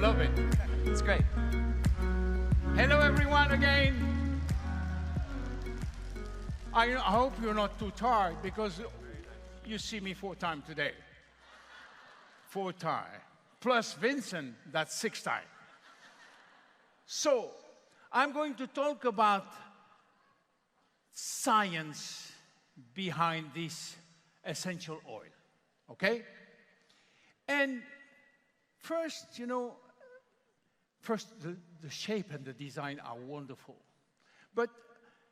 love it. It's great. Hello, everyone, again. I hope you're not too tired because you see me 4 times today. 4 times. Plus Vincent, that's 6 times. So, I'm going to talk about science behind this essential oil, okay? And first, the shape and the design are wonderful. But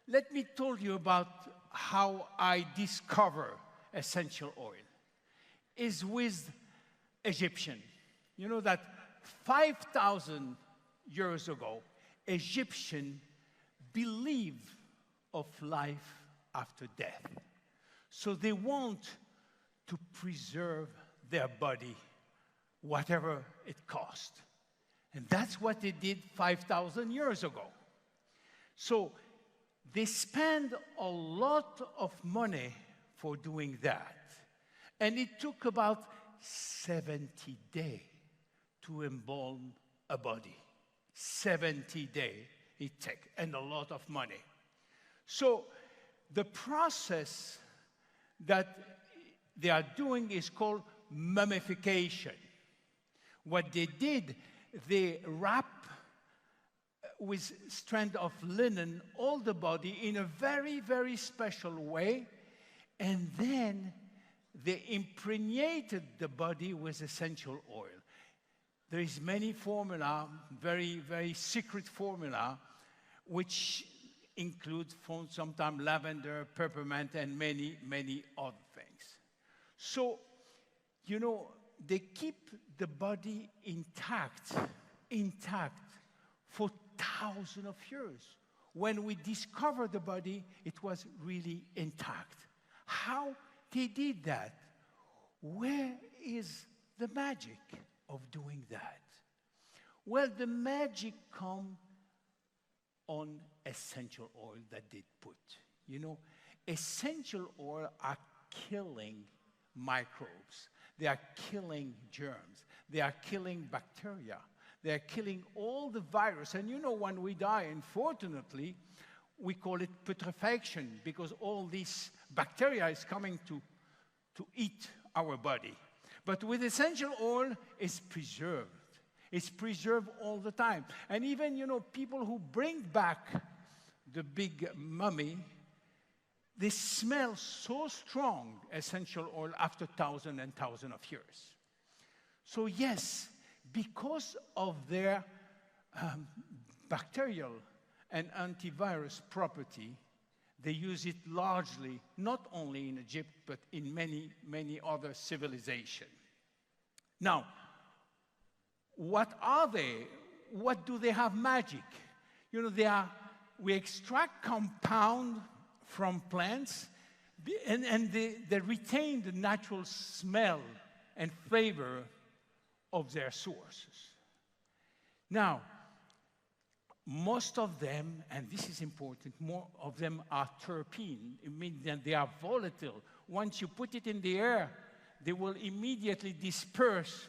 let me tell you about how I discover essential oil. Is with Egyptian. You know that 5,000 years ago, Egyptian believed of life after death. So they want to preserve their body, whatever it cost. And that's what they did 5,000 years ago. So they spend a lot of money for doing that. And it took about 70 days to embalm a body. 70 days it took, and a lot of money. So the process that they are doing is called mummification. What they did, they wrap with strand of linen all the body in a very, very special way, and then they impregnated the body with essential oil. There is many formula, very, very secret formula, which include sometimes lavender, peppermint, and many, many other things. So, they keep the body intact for thousands of years. When we discovered the body, it was really intact. How they did that? Where is the magic of doing that? Well, the magic comes on essential oil that they put. Essential oil are killing microbes. They are killing germs. They are killing bacteria. They are killing all the virus. And when we die, unfortunately, we call it putrefaction because all this bacteria is coming to eat our body. But with essential oil, it's preserved. It's preserved all the time. And even, people who bring back the big mummy, they smell so strong, essential oil, after thousands and thousands of years. So yes, because of their bacterial and antivirus property, they use it largely, not only in Egypt, but in many, many other civilizations. Now, what are they? What do they have magic? We extract compound from plants, and they retain the natural smell and flavor of their sources. Now, most of them, and this is important, more of them are terpene. It means that they are volatile. Once you put it in the air, they will immediately disperse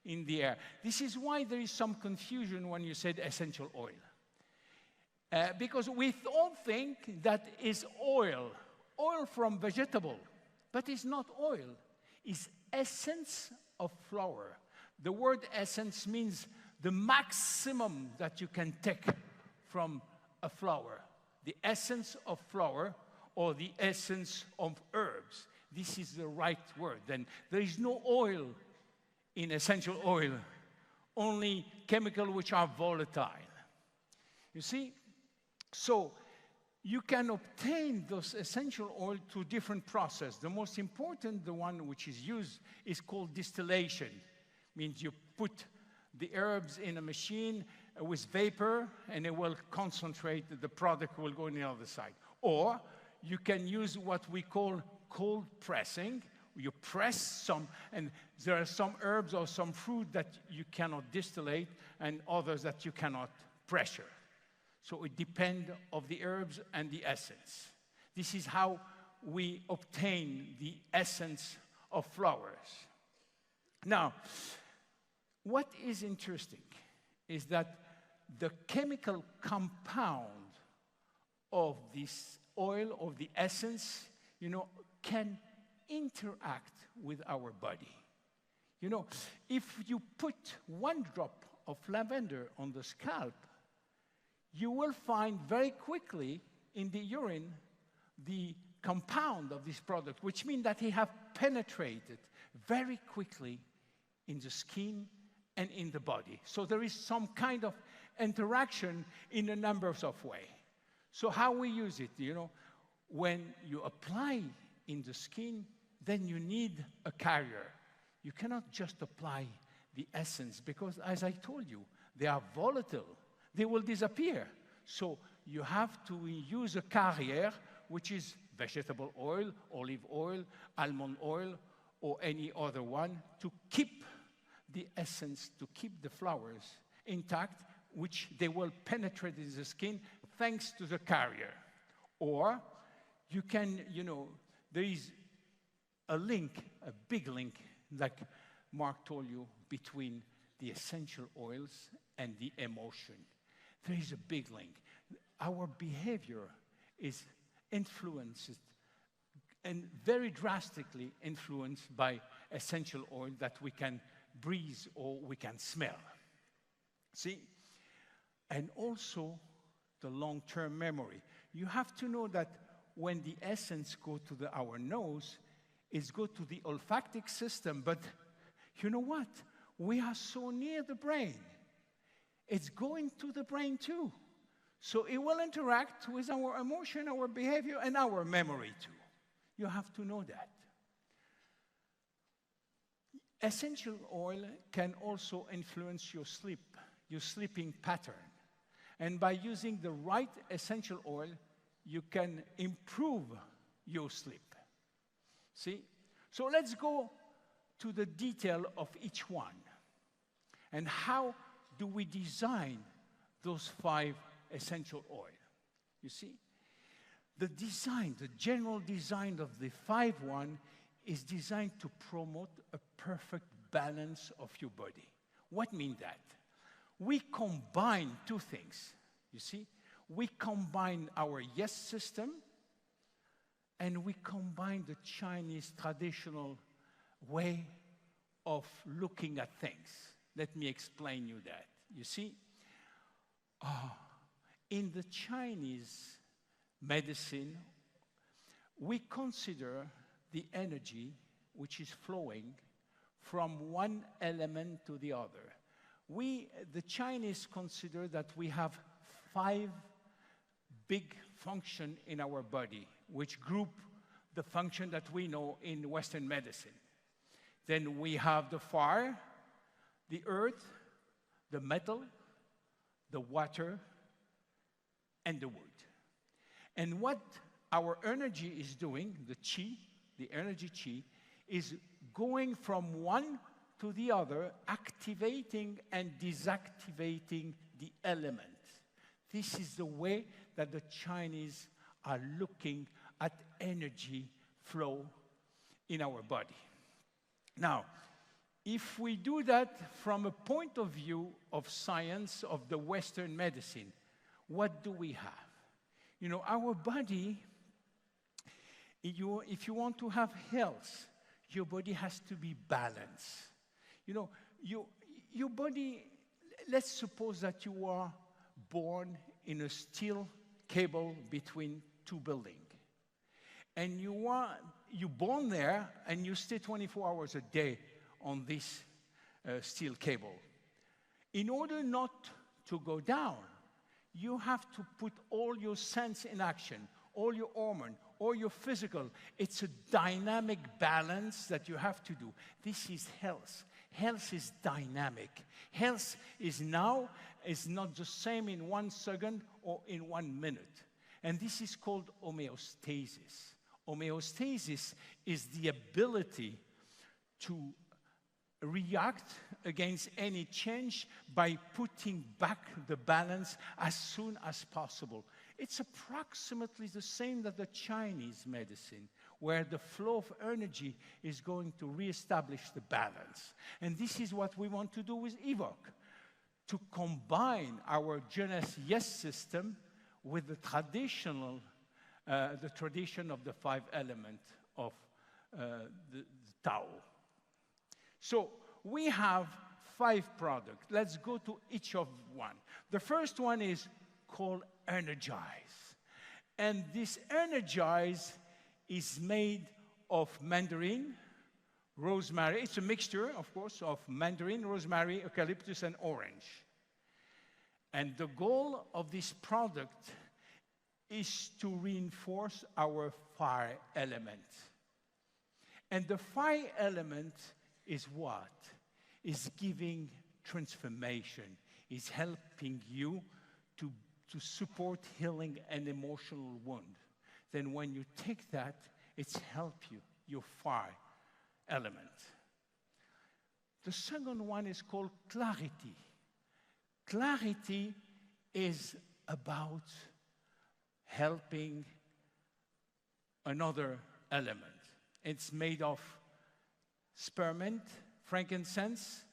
in the air. This is why there is some confusion when you said essential oil. Because we all think that is oil from vegetable, but it's not oil. It's essence of flower. The word essence means the maximum that you can take from a flower. The essence of flower or the essence of herbs. This is the right word. Then there is no oil in essential oil, only chemicals which are volatile. You see? So you can obtain those essential oil through different processes. The most important, the one which is used, is called distillation. Means you put the herbs in a machine with vapor, and it will concentrate, the product will go on the other side. Or you can use what we call cold pressing. You press some, and there are some herbs or some fruit that you cannot distillate, and others that you cannot pressure. So it depends on the herbs and the essence. This is how we obtain the essence of flowers. Now, what is interesting is that the chemical compound of this oil, of the essence, can interact with our body. If you put one drop of lavender on the scalp, you will find very quickly in the urine the compound of this product, which means that it has penetrated very quickly in the skin and in the body. So there is some kind of interaction in a number of ways. So how we use it, when you apply in the skin, then you need a carrier. You cannot just apply the essence because, as I told you, they are volatile. They will disappear. So you have to use a carrier, which is vegetable oil, olive oil, almond oil, or any other one, to keep the essence, to keep the flowers intact, which they will penetrate in the skin thanks to the carrier. Or you can, there is a link, a big link, like Mark told you, between the essential oils and the emotion. There is a big link. Our behavior is influenced and very drastically influenced by essential oil that we can breathe or we can smell. See? And also the long-term memory. You have to know that when the essence goes to our nose, it's go to the olfactic system, but you know what? We are so near the brain. It's going to the brain too. So it will interact with our emotion, our behavior, and our memory too. You have to know that. Essential oil can also influence your sleep, your sleeping pattern. And by using the right essential oil, you can improve your sleep. See? So let's go to the detail of each one. And how do we design those 5 essential oils? You see? The design, the general design of the 5 one is designed to promote a perfect balance of your body. What means that? We combine 2 things, you see? We combine our yes system and we combine the Chinese traditional way of looking at things. Let me explain you that. You see, in the Chinese medicine, we consider the energy which is flowing from one element to the other. The Chinese consider that we have 5 big functions in our body, which group the function that we know in Western medicine. Then we have the fire, the earth, the metal, the water, and the wood. And what our energy is doing, the qi, the energy qi, is going from one to the other, activating and deactivating the element. This is the way that the Chinese are looking at energy flow in our body. Now, if we do that from a point of view of science, of the Western medicine, what do we have? Our body, if you want to have health, your body has to be balanced. Your body, let's suppose that you are born in a steel cable between 2 buildings. And you're born there and you stay 24 hours a day on this steel cable. In order not to go down, you have to put all your sense in action, all your hormone, all your physical. It's a dynamic balance that you have to do. This is health. Health is dynamic. Health is not the same in 1 second or in 1 minute. And this is called homeostasis. Homeostasis is the ability to react against any change by putting back the balance as soon as possible. It's approximately the same that the Chinese medicine, where the flow of energy is going to reestablish the balance. And this is what we want to do with EVOK, to combine our Jeunesse Yes system with the tradition of the 5 elements of the Tao. So we have 5 products. Let's go to each of one. The first one is called Energize. And this Energize is made of mandarin, rosemary. It's a mixture, of course, of mandarin, rosemary, eucalyptus, and orange. And the goal of this product is to reinforce our fire element. And the fire element is what? Is giving transformation, is helping you to support healing an emotional wound. Then when you take that, it's help you, your fire element. The second one is called clarity. Clarity is about helping another element. It's made of spearmint, frankincense,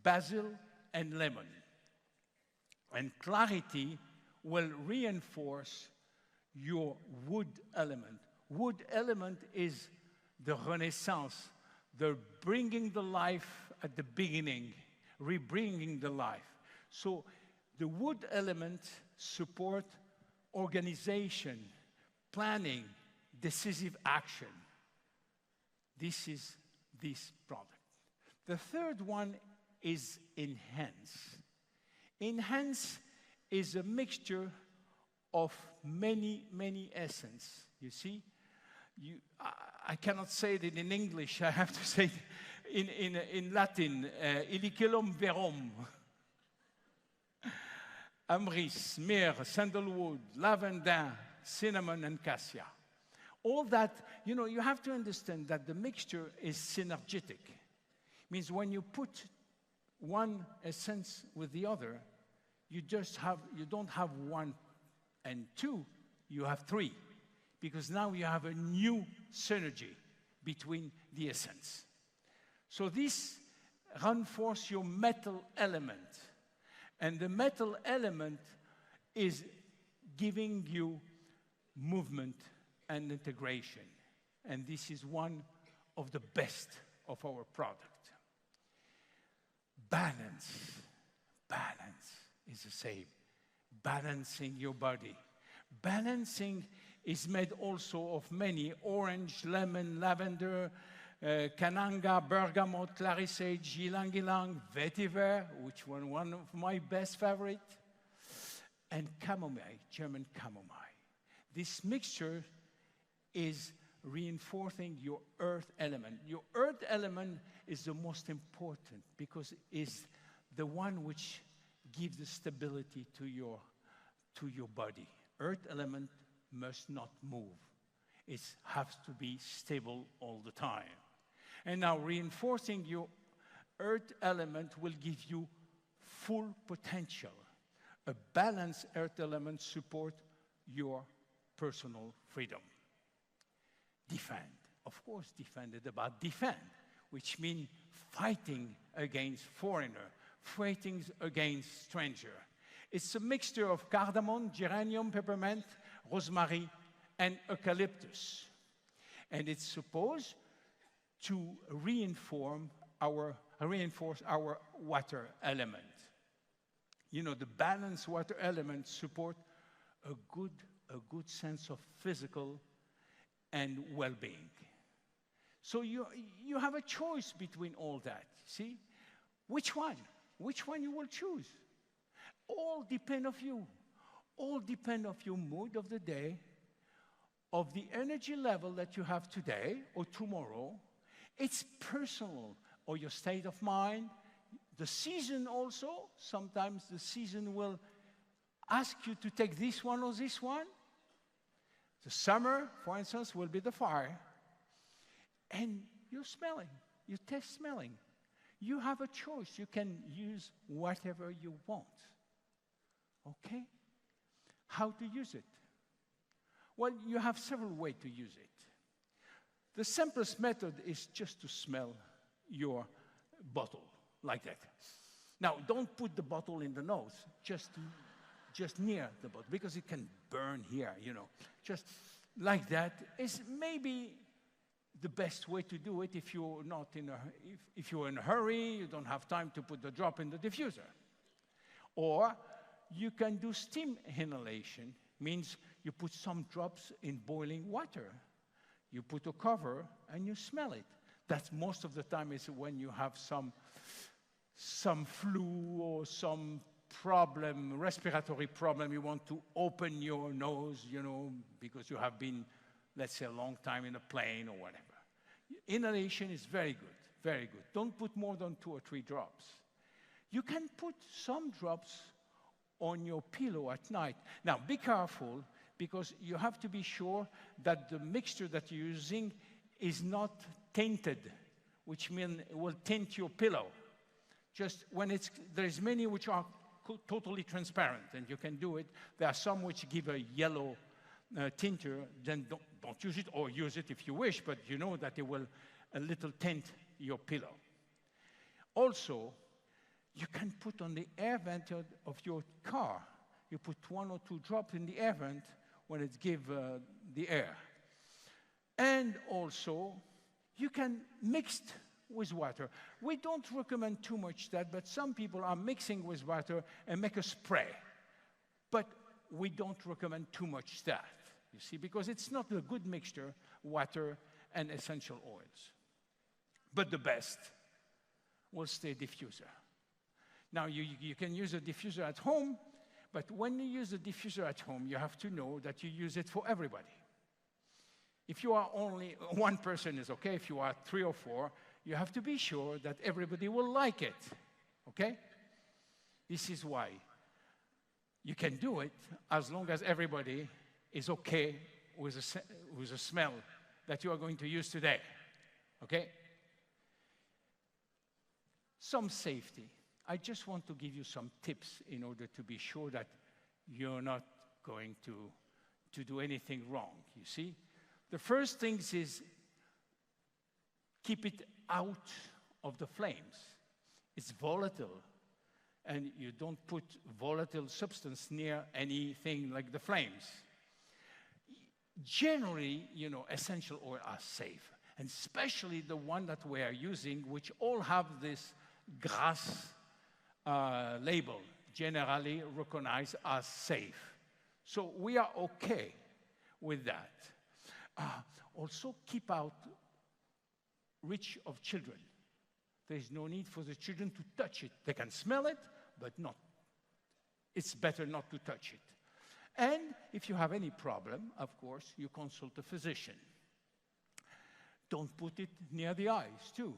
basil, and lemon. And clarity will reinforce your wood element. Wood element is the renaissance, the bringing the life at the beginning, rebringing the life. So the wood element support organization, planning, decisive action. This is this product. The third one is enhance. Enhance is a mixture of many, many essence. You see, I cannot say it in English. I have to say it in Latin. Iliculum verum. Amris, myrrh, sandalwood, lavender, cinnamon, and cassia. All that, you have to understand that the mixture is synergetic. Means when you put one essence with the other, you don't have 1 and 2, you have 3. Because now you have a new synergy between the essence. So this reinforces your metal element. And the metal element is giving you movement and integration. And this is one of the best of our product. Balance is the same. Balancing your body. Balancing is made also of many: orange, lemon, lavender, cananga, bergamot, clarisage, ylang-ylang, vetiver, which one of my best favorite, and chamomile, German chamomile. This mixture is reinforcing your earth element. Your earth element is the most important because it's the one which gives the stability to your body. Earth element must not move. It has to be stable all the time. And now reinforcing your earth element will give you full potential. A balanced earth element supports your personal freedom. Defend. Of course, defend is about defend, which means fighting against foreigner, fighting against stranger. It's a mixture of cardamom, geranium, peppermint, rosemary, and eucalyptus. And it's supposed to reinforce our water element. The balanced water element support a good sense of physical and well-being. So you have a choice between all that. See, which one you will choose? All depend of you. All depend of your mood of the day, of the energy level that you have today or tomorrow. It's personal, or your state of mind. The season also, sometimes the season will ask you to take this one or this one. The summer, for instance, will be the fire. And you're smelling, you taste smelling. You have a choice. You can use whatever you want. Okay? How to use it? Well, you have several ways to use it. The simplest method is just to smell your bottle like that. Now, don't put the bottle in the nose, just near the bottle, because it can burn here, you know. Just like that is maybe the best way to do it if you're not if you're in a hurry, you don't have time to put the drop in the diffuser. Or you can do steam inhalation, means you put some drops in boiling water. You put a cover and you smell it. That's most of the time is when you have some flu or some problem, respiratory problem, you want to open your nose, you know, because you have been, let's say, a long time in a plane or whatever. Inhalation is very good, very good. Don't put more than 2 or 3 drops. You can put some drops on your pillow at night. Now, be careful, because you have to be sure that the mixture that you're using is not tainted, which means it will tint your pillow. Just when there's many which are totally transparent, and you can do it. There are some which give a yellow tinter, then don't use it, or use it if you wish, but you know that it will a little tint your pillow. Also, you can put on the air vent of your car. You put 1 or 2 drops in the air vent when it gives the air. And also, you can mix with water. We don't recommend too much that, but some people are mixing with water and make a spray. But we don't recommend too much that, you see, because it's not a good mixture, water and essential oils. But the best will stay diffuser. Now, you can use a diffuser at home, but when you use a diffuser at home, you have to know that you use it for everybody. If you are only one person is okay, if you are 3 or 4, you have to be sure that everybody will like it, okay? This is why you can do it as long as everybody is okay with the smell that you are going to use today, okay? Some safety. I just want to give you some tips in order to be sure that you're not going to do anything wrong, you see? The first thing is keep it out of the flames. It's volatile, and you don't put volatile substance near anything like the flames. Generally, you know, essential oils are safe, and especially the one that we are using, which all have this GRAS label, generally recognized as safe. So we are okay with that. Also, keep out reach of children. There is no need for the children to touch it. They can smell it, but not. It's better not to touch it. And if you have any problem, of course, you consult a physician. Don't put it near the eyes, too.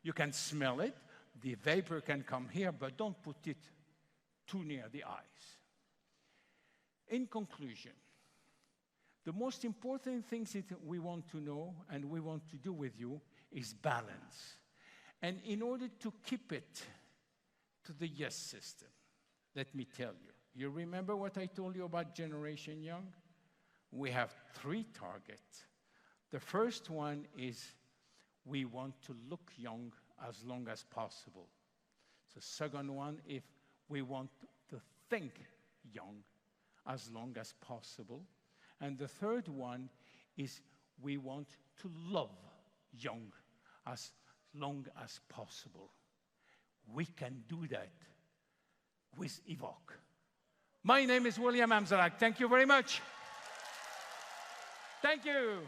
You can smell it. The vapor can come here, but don't put it too near the eyes. In conclusion, the most important things that we want to know and we want to do with you is balance. And in order to keep it to the yes system, let me tell you. You remember what I told you about Generation Young? We have 3 targets. The first one is we want to look young as long as possible. The second one, if we want to think young as long as possible. And the third one is we want to love young as long as possible. We can do that with Evok. My name is William Amzallag. Thank you very much. Thank you.